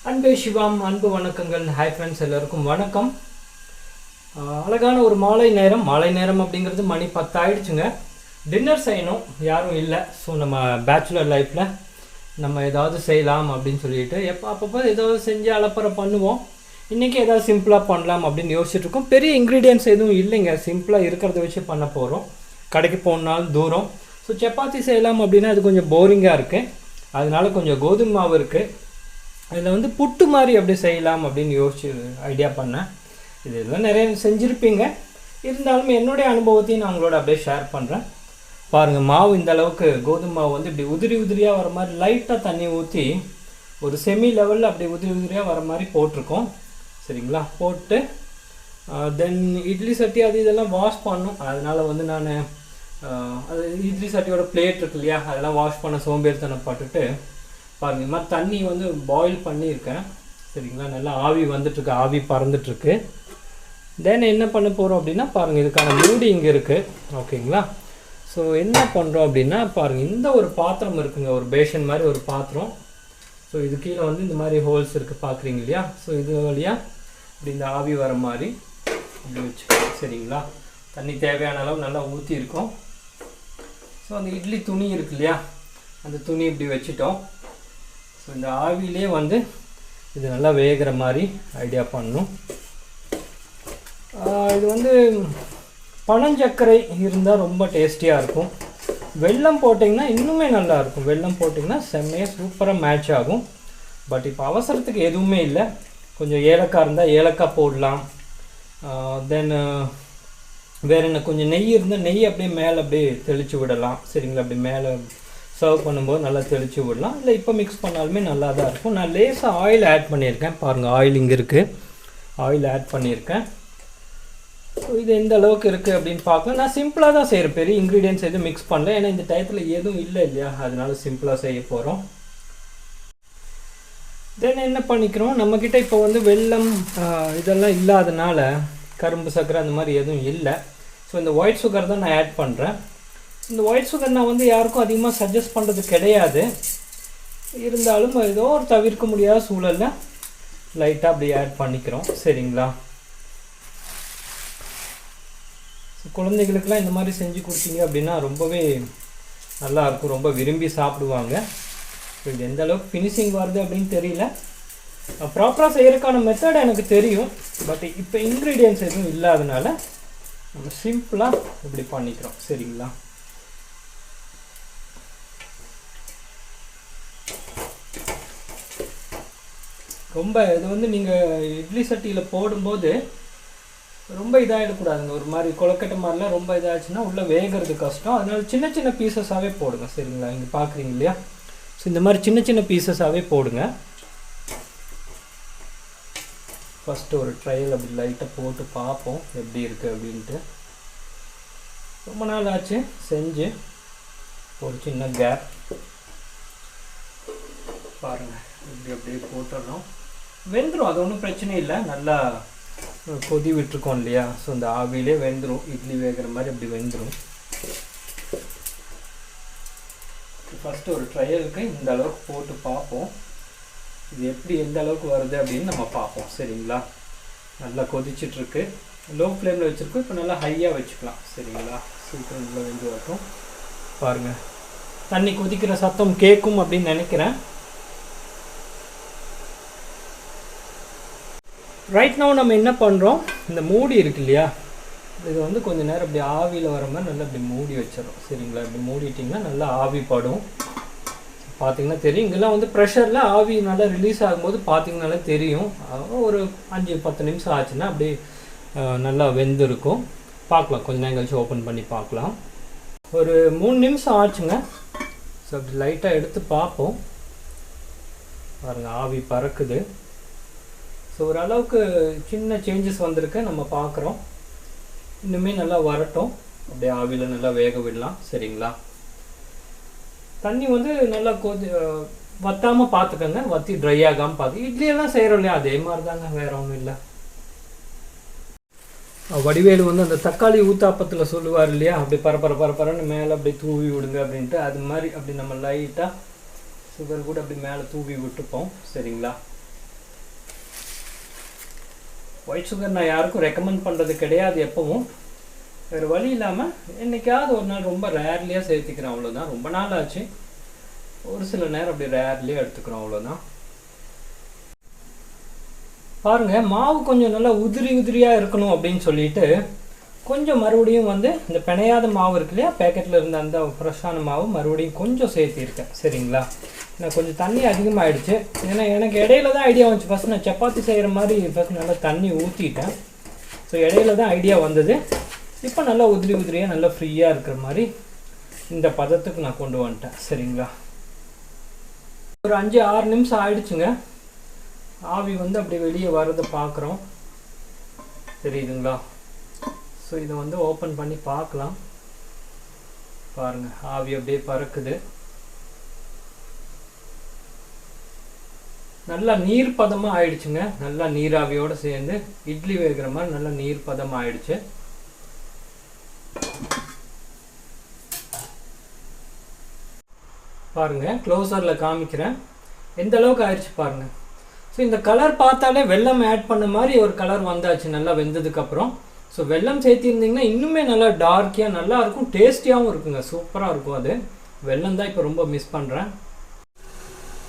அன்பே சிவாம் அன்பு வணக்கங்கள். ஹாய் ஃப்ரெண்ட்ஸ், எல்லாருக்கும் வணக்கம். அழகான ஒரு மாலை நேரம் அப்படிங்கிறது மணி 10 ஆயிடுச்சுங்க. டின்னர் செய்யணும், யாரும் இல்லை. ஸோ நம்ம பேச்சுலர் லைஃப்பில் நம்ம ஏதாவது செய்யலாம் அப்படின்னு சொல்லிட்டு அப்பப்போ ஏதாவது செஞ்சு அலப்பறை பண்ணுவோம். இன்றைக்கி ஏதாவது சிம்பிளாக பண்ணலாம் அப்படின்னு யோசிச்சுட்ருக்கோம். பெரிய இன்க்ரீடியன்ட்ஸ் எதுவும் இல்லைங்க, சிம்பிளாக இருக்கிறத வச்சு பண்ண போகிறோம். கடைக்கு போனாலும் தூரம். ஸோ சப்பாத்தி செய்யலாம் அப்படின்னா அது கொஞ்சம் போரிங்காக இருக்குது. அதனால கொஞ்சம் கோதுமை மாவு இருக்குது. இதில் வந்து புட்டு மாதிரி அப்படி செய்யலாம் அப்படின்னு யோசிச்சு ஐடியா பண்ணேன். இதெல்லாம் நிறைய செஞ்சுருப்பீங்க, இருந்தாலும் என்னுடைய அனுபவத்தையும் நான் உங்களோட அப்படியே ஷேர் பண்ணுறேன். பாருங்கள், மாவு இந்த அளவுக்கு கோதுமை மாவு வந்து இப்படி உதிரியாக வர மாதிரி லைட்டாக தண்ணி ஊற்றி ஒரு செமி லெவலில் அப்படி உதிரியாக வர மாதிரி போட்டிருக்கோம். சரிங்களா? போட்டு தென் இட்லி சட்டி அது இதெல்லாம் வாஷ் பண்ணணும். அதனால் வந்து நான் அது இட்லி சட்டியோட பிளேட் இருக்கு இல்லையா, அதெல்லாம் வாஷ் பண்ண சோம்பேறித்தனப்பட்டுட்டு பாருங்கள், இது மாதிரி தண்ணி வந்து பாயில் பண்ணியிருக்கேன். சரிங்களா? நல்லா ஆவி வந்துட்டுருக்கு, ஆவி பறந்துட்டுருக்கு. தென் என்ன பண்ண போகிறோம் அப்படின்னா பாருங்கள், இதுக்கான மூடி இங்கே இருக்குது. ஓகேங்களா? ஸோ என்ன பண்ணுறோம் அப்படின்னா பாருங்கள், இந்த ஒரு பாத்திரம் இருக்குங்க, ஒரு பேஷன் மாதிரி ஒரு பாத்திரம். ஸோ இது கீழே வந்து இந்த மாதிரி ஹோல்ஸ் இருக்குது, பார்க்குறீங்க இல்லையா? ஸோ இது வழியாக இப்படி இந்த ஆவி வர மாதிரி இப்படி வச்சுக்கோங்க. சரிங்களா? தண்ணி தேவையான அளவு நல்லா ஊற்றி இருக்கோம். ஸோ அந்த இட்லி துணி இருக்கு இல்லையா, அந்த துணி இப்படி வச்சுட்டோம். ஸோ இந்த ஆவிலே வந்து இது நல்லா வேகிற மாதிரி ஐடியா பண்ணணும். இது வந்து பனஞ்சக்கரை இருந்தால் ரொம்ப டேஸ்டியாக இருக்கும். வெல்லம் போட்டிங்கன்னா இன்னுமே நல்லாயிருக்கும். வெல்லம் போட்டிங்கன்னா செம்மையாக சூப்பராக மேட்ச் ஆகும். பட் இப்போ அவசரத்துக்கு எதுவுமே இல்லை. கொஞ்சம் ஏலக்காய் இருந்தால் ஏலக்காய் போடலாம். தென் வேறு என்ன, கொஞ்சம் நெய் இருந்தால் நெய் அப்படியே மேலே அப்படியே தெளித்து விடலாம். சரிங்களா? அப்படி மேலே சர்வ் பண்ணும்போது நல்லா தெளித்து விடலாம். இல்லை இப்போ மிக்ஸ் பண்ணாலுமே நல்லா தான் இருக்கும். நான் லேசாக ஆயில் ஆட் பண்ணியிருக்கேன். பாருங்கள், ஆயில் இங்கே இருக்குது, ஆயில் ஆட் பண்ணியிருக்கேன். ஸோ இது எந்த அளவுக்கு இருக்குது அப்படின்னு பார்க்கலாம். நான் சிம்பிளாக தான் செய்கிறேன், பெரிய இன்க்ரீடியன்ட்ஸ் எதுவும் மிக்ஸ் பண்ணல. ஏன்னா இந்த டயத்தில் எதுவும் இல்லை இல்லையா, அதனால சிம்பிளாக செய்ய போகிறோம். தென் என்ன பண்ணிக்கிறோம், நம்மக்கிட்ட இப்போ வந்து வெல்லம் இதெல்லாம் இல்லாதனால கரும்பு சர்க்கரை அந்த மாதிரி எதுவும் இல்லை. ஸோ இந்த ஒயிட் சுகர் தான் நான் ஆட் பண்ணுறேன். இந்த ஒயிட் சுகர் நான் வந்து யாருக்கும் அதிகமாக சஜஸ்ட் பண்ணுறது கிடையாது. இருந்தாலும் ஏதோ ஒரு தவிர்க்க முடியாத சூழலில் லைட்டாக அப்படி ஆட் பண்ணிக்கிறோம். சரிங்களா? ஸோ குழந்தைகளுக்கெல்லாம் இந்த மாதிரி செஞ்சு கொடுத்தீங்க அப்படின்னா ரொம்பவே நல்லாயிருக்கும், ரொம்ப விரும்பி சாப்பிடுவாங்க. ஸோ இது எந்த அளவுக்கு ஃபினிஷிங் வருது அப்படின்னு தெரியல. ப்ராப்பராக செய்கிறதுக்கான மெத்தட் எனக்கு தெரியும். பட் இப்போ இன்க்ரீடியன்ட்ஸ் எதுவும் இல்லாதனால நம்ம சிம்பிளாக இப்படி பண்ணிக்கிறோம். சரிங்களா? ரொம்ப இது வந்து நீங்கள் இட்லி சட்டியில் போடும்போது ரொம்ப இதாகிடக்கூடாதுங்க. ஒரு மாதிரி கொலக்கட்டை மாதிரிலாம் ரொம்ப இதாகிடுச்சுன்னா உள்ளே வேகிறது கஷ்டம். அதனால சின்ன சின்ன பீசஸாகவே போடுங்க. சரிங்களா? இங்கே பார்க்குறீங்க இல்லையா? ஸோ இந்த மாதிரி சின்ன சின்ன பீசஸாகவே போடுங்க. ஃபஸ்ட்டு ஒரு ட்ரையல் அப்படி லைட்டாக போட்டு பார்ப்போம் எப்படி இருக்குது அப்படின்ட்டு. ரொம்ப நாள் ஆச்சு செஞ்சு. ஒரு சின்ன கேப் பாருங்கள், இப்படி அப்படியே போட்டுடணும். வெந்துடும், அது ஒன்றும் பிரச்சனை இல்லை. நல்லா கொதி விட்டுருக்கோம் இல்லையா, ஸோ இந்த ஆவிலே வெந்துடும். இட்லி வேகிற மாதிரி அப்படி வெந்துடும். ஃபஸ்ட்டு ஒரு ட்ரையலுக்கு இந்த அளவுக்கு போட்டு பார்ப்போம், இது எப்படி எந்த அளவுக்கு வருது அப்படின்னு நம்ம பார்ப்போம். சரிங்களா? நல்லா கொதிச்சிட்ருக்கு. லோ ஃப்ளேமில் வச்சுருக்கோம். இப்போ நல்லா ஹையாக வச்சுக்கலாம். சரிங்களா? சீக்கிரம் நல்லா வெந்து வரட்டும். பாருங்கள், தண்ணி கொதிக்கிற சத்தம் கேட்கும் அப்படின்னு நினைக்கிறேன். ரைட் நவ் நம்ம என்ன பண்ணுறோம், இந்த மூடி இருக்கு இல்லையா, இது வந்து கொஞ்சம் நேரம் அப்படி ஆவியில் வர மாதிரி நல்லா இப்படி மூடி வச்சிடறோம். சரிங்களா? இப்படி மூடிட்டிங்கன்னா நல்லா ஆவி படும். பார்த்திங்கன்னா தெரியும், இங்கெல்லாம் வந்து ப்ரெஷரில் ஆவி நல்லா ரிலீஸ் ஆகும்போது பார்த்திங்கனாலே தெரியும். ஒரு 5-10 நிமிஷம் ஆச்சுன்னா அப்படியே நல்லா வெந்திருக்கும். பார்க்கலாம், கொஞ்சம் நேரம் கழிச்சு ஓப்பன் பண்ணி பார்க்கலாம். ஒரு 3 நிமிஷம் ஆச்சுங்க. ஸோ அப்படி லைட்டாக எடுத்து பார்ப்போம். பாருங்கள், ஆவி பறக்குது. ஸோ ஓரளவுக்கு சின்ன சேஞ்சஸ் வந்திருக்கு, நம்ம பார்க்குறோம். இன்னுமே நல்லா வரட்டும், அப்படியே ஆவியில் நல்லா வேக விடலாம். சரிங்களா? தண்ணி வந்து நல்லா வற்றாமல் பார்த்துக்கோங்க, வற்றி ட்ரை ஆகாமல் பார்த்து. இட்லியெல்லாம் செய்கிறோம் இல்லையா, அதே மாதிரி தாங்க, வேறு ஒன்றும் இல்லை. வடிவேலு வந்து அந்த தக்காளி ஊத்தாப்பத்தில் சொல்லுவார் இல்லையா, அப்படி பரப்பரன்னு மேலே அப்படி தூவி விடுங்க அப்படின்ட்டு. அது மாதிரி அப்படி நம்ம லைட்டாக சுகர் கூட அப்படி மேலே தூவி விட்டுப்போம். சரிங்களா? ஒயிட் சுகர் நான் யாருக்கும் ரெக்கமெண்ட் பண்ணுறது கிடையாது எப்பவும். வேறு வழி இல்லாமல் என்றைக்காவது ஒரு நாள் ரொம்ப ரேர்லியாக சேர்த்திக்கிறேன், அவ்வளோதான். ரொம்ப நாள் ஆச்சு, ஒரு சில நேரம் அப்படி ரேர்லியாக எடுத்துக்கிறோம், அவ்வளோதான். பாருங்கள், மாவு கொஞ்சம் நல்லா உதிரியாக இருக்கணும் அப்படின்னு சொல்லிட்டு கொஞ்சம் மறுபடியும் வந்து இந்த பிணையாத மாவு இருக்கு இல்லையா, பேக்கெட்டில் இருந்த அந்த ஃப்ரெஷ்ஷான மாவு மறுபடியும் கொஞ்சம் சேர்த்திருக்கேன். சரிங்களா, நான் கொஞ்சம் தண்ணி அதிகமாகிடுச்சு. ஏன்னா எனக்கு இடையில தான் ஐடியா வந்துச்சு. ஃபஸ்ட் நான் சப்பாத்தி செய்கிற மாதிரி ஃபஸ்ட் நல்லா தண்ணி ஊற்றிட்டேன். ஸோ இடையில தான் ஐடியா வந்தது. இப்போ நல்லா உதிரியாக நல்லா ஃப்ரீயாக இருக்கிற மாதிரி இந்த பதத்துக்கு நான் கொண்டு வந்துட்டேன். சரிங்களா, ஒரு 5-6 நிமிஷம் ஆயிடுச்சுங்க. ஆவி வந்து அப்படி வெளியே வர்றதை பார்க்குறோம், தெரியுதுங்களா? ஸோ இதை வந்து ஓப்பன் பண்ணி பார்க்கலாம். பாருங்கள், ஆவி அப்படியே பறக்குது. நல்லா நீர் பதமாக ஆயிடுச்சுங்க. நல்லா நீராவியோடு சேர்ந்து இட்லி வேகிற மாதிரி நல்லா நீர் பதமாக ஆயிடுச்சு. பாருங்கள், க்ளோசரில் காமிக்கிறேன் எந்த அளவுக்கு ஆயிடுச்சு பாருங்கள். ஸோ இந்த கலர் பார்த்தாலே வெல்லம் ஆட் பண்ண மாதிரி ஒரு கலர் வந்தாச்சு நல்லா வெந்ததுக்கப்புறம். ஸோ வெல்லம் சேர்த்திருந்தீங்கன்னா இன்னுமே நல்லா டார்க்கியாக நல்லாயிருக்கும், டேஸ்டியாகவும் இருக்குங்க, சூப்பராக இருக்கும். அது வெல்லம் தான் இப்போ ரொம்ப மிஸ் பண்ணுறேன்.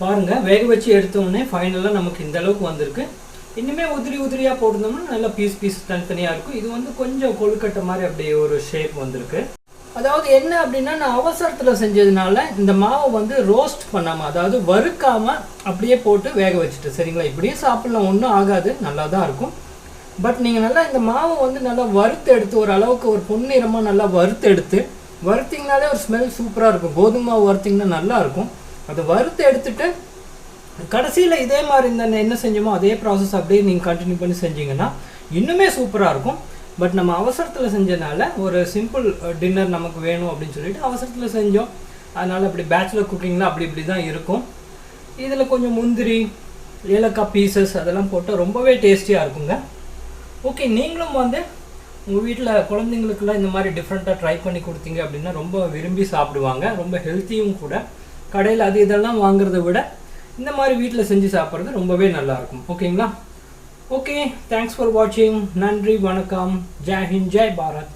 பாருங்கள், வேக வச்சு எடுத்தோடனே ஃபைனலாக நமக்கு இந்த அளவுக்கு வந்திருக்கு. இன்னுமே உதிரியாக போட்டிருந்தோம்னா நல்லா பீஸ் தனித்தனியாக இருக்கும். இது வந்து கொஞ்சம் கொழுக்கட்டை மாதிரி அப்படியே ஒரு ஷேப் வந்திருக்கு. அதாவது என்ன அப்படின்னா, நான் அவசரத்தில் செஞ்சதுனால இந்த மாவை வந்து ரோஸ்ட் பண்ணாமல், அதாவது வறுக்காமல் அப்படியே போட்டு வேக வச்சுட்டு. சரிங்களா, இப்படியே சாப்பிட்லாம், ஒன்றும் ஆகாது, நல்லா தான் இருக்கும். பட் நீங்கள் நல்லா இந்த மாவை வந்து நல்லா வறுத்து எடுத்து ஒரு அளவுக்கு ஒரு பொன்னிறமாக நல்லா வறுத்து எடுத்து வறுத்திங்கனாலே ஒரு ஸ்மெல் சூப்பராக இருக்கும். கோதுமை மாவு வறுத்திங்கன்னா நல்லாயிருக்கும். அதை வறுத்து எடுத்துட்டு கடைசியில் இதே மாதிரி இந்த என்ன செஞ்சோமோ அதே ப்ராசஸ் அப்படியே நீங்கள் கண்டினியூ பண்ணி செஞ்சீங்கன்னா இன்னுமே சூப்பராக இருக்கும். பட் நம்ம அவசரத்தில் செஞ்சனால ஒரு சிம்பிள் டின்னர் நமக்கு வேணும் அப்படின்னு சொல்லிட்டு அவசரத்தில் செஞ்சோம். அதனால் அப்படி பேச்சுலர் குக்கிங்லாம் அப்படி தான் இருக்கும். இதில் கொஞ்சம் முந்திரி, ஏலக்காய் பீசஸ் அதெல்லாம் போட்டால் ரொம்பவே டேஸ்டியாக இருக்குங்க. ஓகே, நீங்களும் வந்து உங்கள் வீட்டில் குழந்தைங்களுக்குலாம் இந்த மாதிரி டிஃப்ரெண்ட்டாக ட்ரை பண்ணி கொடுத்தீங்க அப்படின்னா ரொம்ப விரும்பி சாப்பிடுவாங்க. ரொம்ப ஹெல்த்தியும் கூட. கடையில் அது இதெல்லாம் வாங்குறத விட இந்த மாதிரி வீட்டில் செஞ்சு சாப்பிட்றது ரொம்பவே நல்லாயிருக்கும். ஓகேங்களா? ஓகே, தேங்க்ஸ் ஃபார் வாட்சிங். நன்றி, வணக்கம், ஜெய் ஹிந்த், ஜெய் பாரத்.